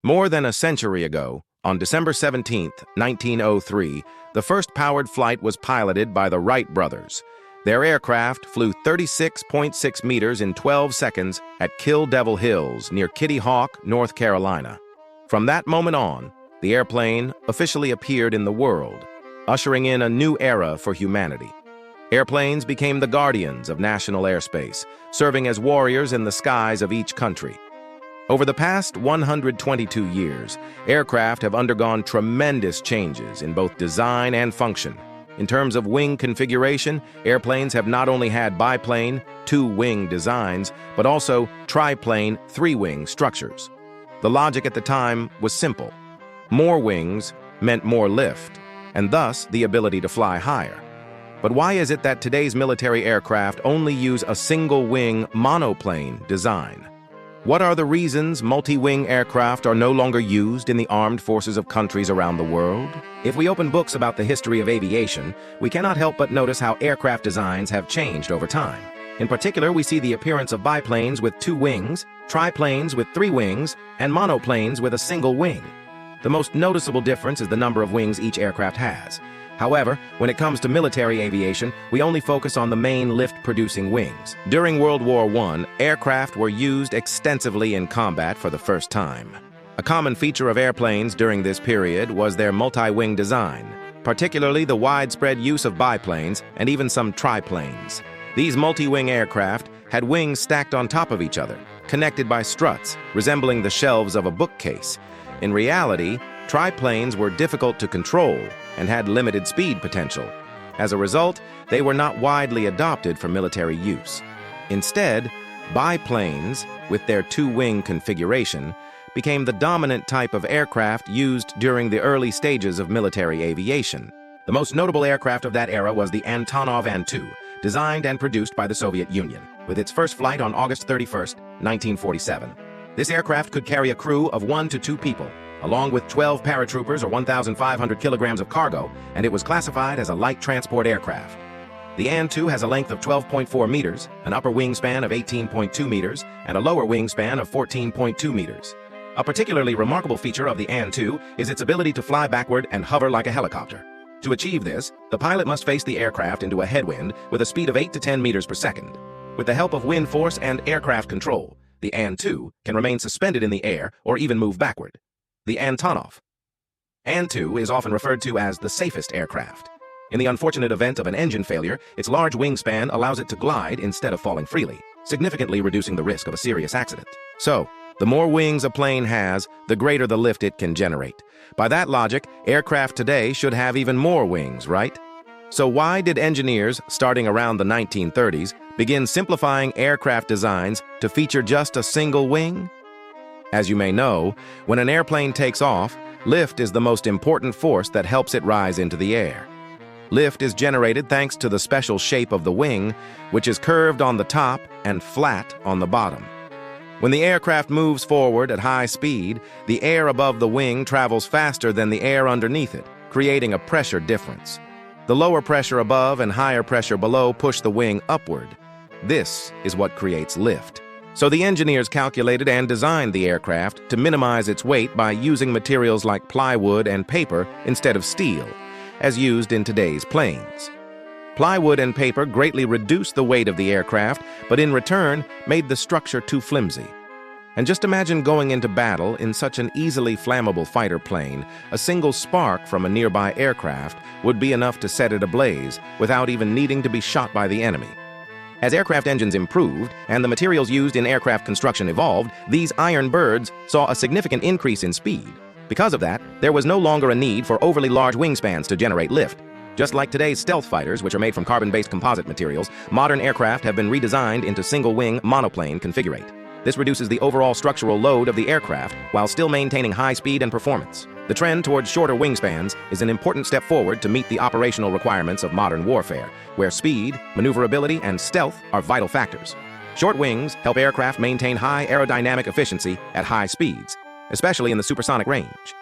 More than a century ago, on December 17, 1903, the first powered flight was piloted by the Wright brothers. Their aircraft flew 36.6 meters in 12 seconds at Kill Devil Hills near Kitty Hawk, North Carolina. From that moment on, the airplane officially appeared in the world, ushering in a new era for humanity. Airplanes became the guardians of national airspace, serving as warriors in the skies of each country. Over the past 122 years, aircraft have undergone tremendous changes in both design and function. In terms of wing configuration, airplanes have not only had biplane, two-wing designs, but also triplane, three-wing structures. The logic at the time was simple. More wings meant more lift, and thus the ability to fly higher. But why is it that today's military aircraft only use a single-wing monoplane design? What are the reasons multi-wing aircraft are no longer used in the armed forces of countries around the world? If we open books about the history of aviation, we cannot help but notice how aircraft designs have changed over time. In particular, we see the appearance of biplanes with two wings, triplanes with three wings, and monoplanes with a single wing. The most noticeable difference is the number of wings each aircraft has. However, when it comes to military aviation, we only focus on the main lift-producing wings. During World War I, aircraft were used extensively in combat for the first time. A common feature of airplanes during this period was their multi-wing design, particularly the widespread use of biplanes and even some triplanes. These multi-wing aircraft had wings stacked on top of each other, connected by struts, resembling the shelves of a bookcase. In reality, triplanes were difficult to control and had limited speed potential. As a result, they were not widely adopted for military use. Instead, biplanes, with their two-wing configuration, became the dominant type of aircraft used during the early stages of military aviation. The most notable aircraft of that era was the Antonov An-2, designed and produced by the Soviet Union, with its first flight on August 31, 1947. This aircraft could carry a crew of 1 to 2 people, along with 12 paratroopers or 1,500 kilograms of cargo, and it was classified as a light transport aircraft. The An-2 has a length of 12.4 meters, an upper wingspan of 18.2 meters, and a lower wingspan of 14.2 meters. A particularly remarkable feature of the An-2 is its ability to fly backward and hover like a helicopter. To achieve this, the pilot must face the aircraft into a headwind with a speed of 8 to 10 meters per second. With the help of wind force and aircraft control, the An-2 can remain suspended in the air or even move backward. The Antonov An-2 is often referred to as the safest aircraft. In the unfortunate event of an engine failure, its large wingspan allows it to glide instead of falling freely, significantly reducing the risk of a serious accident. So, the more wings a plane has, the greater the lift it can generate. By that logic, aircraft today should have even more wings, right? So why did engineers, starting around the 1930s, begin simplifying aircraft designs to feature just a single wing? As you may know, when an airplane takes off, lift is the most important force that helps it rise into the air. Lift is generated thanks to the special shape of the wing, which is curved on the top and flat on the bottom. When the aircraft moves forward at high speed, the air above the wing travels faster than the air underneath it, creating a pressure difference. The lower pressure above and higher pressure below push the wing upward. This is what creates lift. So the engineers calculated and designed the aircraft to minimize its weight by using materials like plywood and paper instead of steel, as used in today's planes. Plywood and paper greatly reduced the weight of the aircraft, but in return made the structure too flimsy. And just imagine going into battle in such an easily flammable fighter plane. A single spark from a nearby aircraft would be enough to set it ablaze without even needing to be shot by the enemy. As aircraft engines improved and the materials used in aircraft construction evolved, these iron birds saw a significant increase in speed. Because of that, there was no longer a need for overly large wingspans to generate lift. Just like today's stealth fighters, which are made from carbon-based composite materials, modern aircraft have been redesigned into single-wing monoplane configurate. This reduces the overall structural load of the aircraft while still maintaining high speed and performance. The trend towards shorter wingspans is an important step forward to meet the operational requirements of modern warfare, where speed, maneuverability, and stealth are vital factors. Short wings help aircraft maintain high aerodynamic efficiency at high speeds, especially in the supersonic range.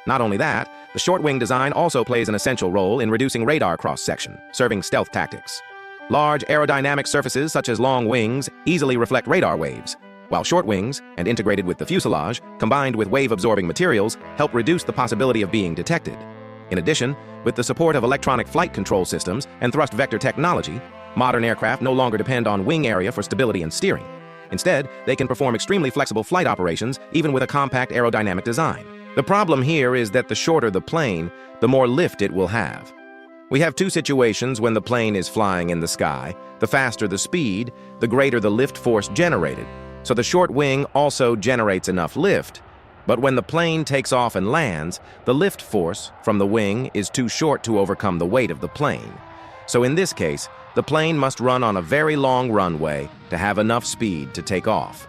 Not only that, the short wing design also plays an essential role in reducing radar cross-section, serving stealth tactics. Large aerodynamic surfaces such as long wings easily reflect radar waves. while short wings, and integrated with the fuselage, combined with wave-absorbing materials, help reduce the possibility of being detected. In addition, with the support of electronic flight control systems and thrust vector technology, modern aircraft no longer depend on wing area for stability and steering. Instead, they can perform extremely flexible flight operations, even with a compact aerodynamic design. The problem here is that the shorter the plane, the more lift it will have. We have two situations when the plane is flying in the sky. The faster the speed, the greater the lift force generated. So the short wing also generates enough lift. But when the plane takes off and lands, the lift force from the wing is too short to overcome the weight of the plane. So in this case, the plane must run on a very long runway to have enough speed to take off.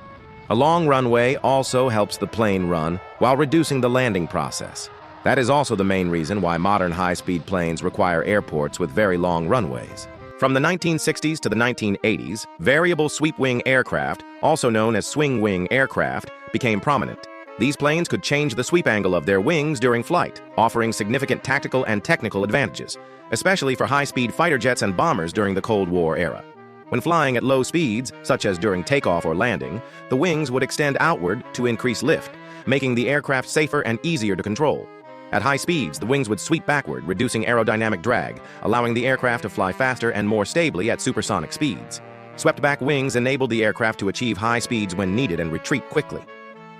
A long runway also helps the plane run while reducing the landing process. That is also the main reason why modern high-speed planes require airports with very long runways. From the 1960s to the 1980s, variable sweep-wing aircraft, also known as swing-wing aircraft, became prominent. These planes could change the sweep angle of their wings during flight, offering significant tactical and technical advantages, especially for high-speed fighter jets and bombers during the Cold War era. When flying at low speeds, such as during takeoff or landing, the wings would extend outward to increase lift, making the aircraft safer and easier to control. At high speeds, the wings would sweep backward, reducing aerodynamic drag, allowing the aircraft to fly faster and more stably at supersonic speeds. Swept-back wings enabled the aircraft to achieve high speeds when needed and retreat quickly.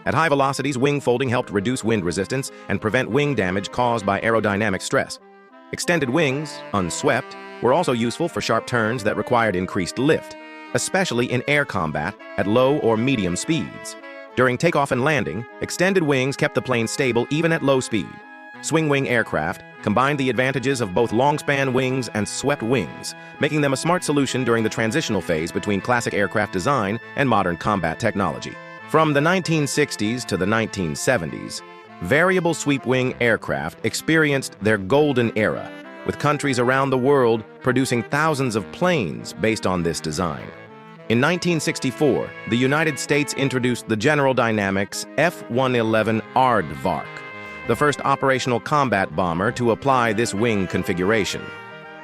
At high velocities, wing folding helped reduce wind resistance and prevent wing damage caused by aerodynamic stress. Extended wings, unswept, were also useful for sharp turns that required increased lift, especially in air combat at low or medium speeds. During takeoff and landing, extended wings kept the plane stable even at low speed. Swing-wing aircraft combined the advantages of both long-span wings and swept wings, making them a smart solution during the transitional phase between classic aircraft design and modern combat technology. From the 1960s to the 1970s, variable sweep-wing aircraft experienced their golden era, with countries around the world producing thousands of planes based on this design. In 1964, the United States introduced the General Dynamics F-111 Aardvark, the first operational combat bomber to apply this wing configuration.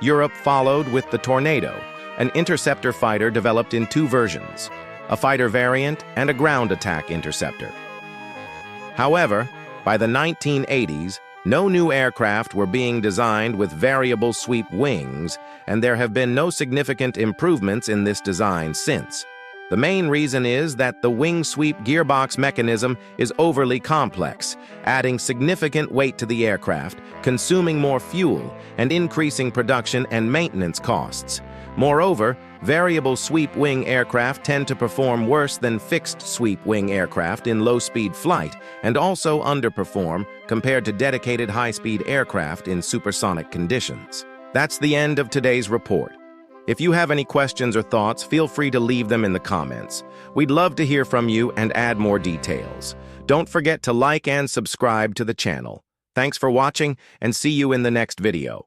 Europe followed with the Tornado, an interceptor fighter developed in two versions, a fighter variant and a ground attack interceptor. However, by the 1980s, no new aircraft were being designed with variable sweep wings, and there have been no significant improvements in this design since. The main reason is that the wing sweep gearbox mechanism is overly complex, adding significant weight to the aircraft, consuming more fuel, and increasing production and maintenance costs. Moreover, variable sweep wing aircraft tend to perform worse than fixed sweep wing aircraft in low-speed flight and also underperform compared to dedicated high-speed aircraft in supersonic conditions. That's the end of today's report. If you have any questions or thoughts, feel free to leave them in the comments. We'd love to hear from you and add more details. Don't forget to like and subscribe to the channel. Thanks for watching, and see you in the next video.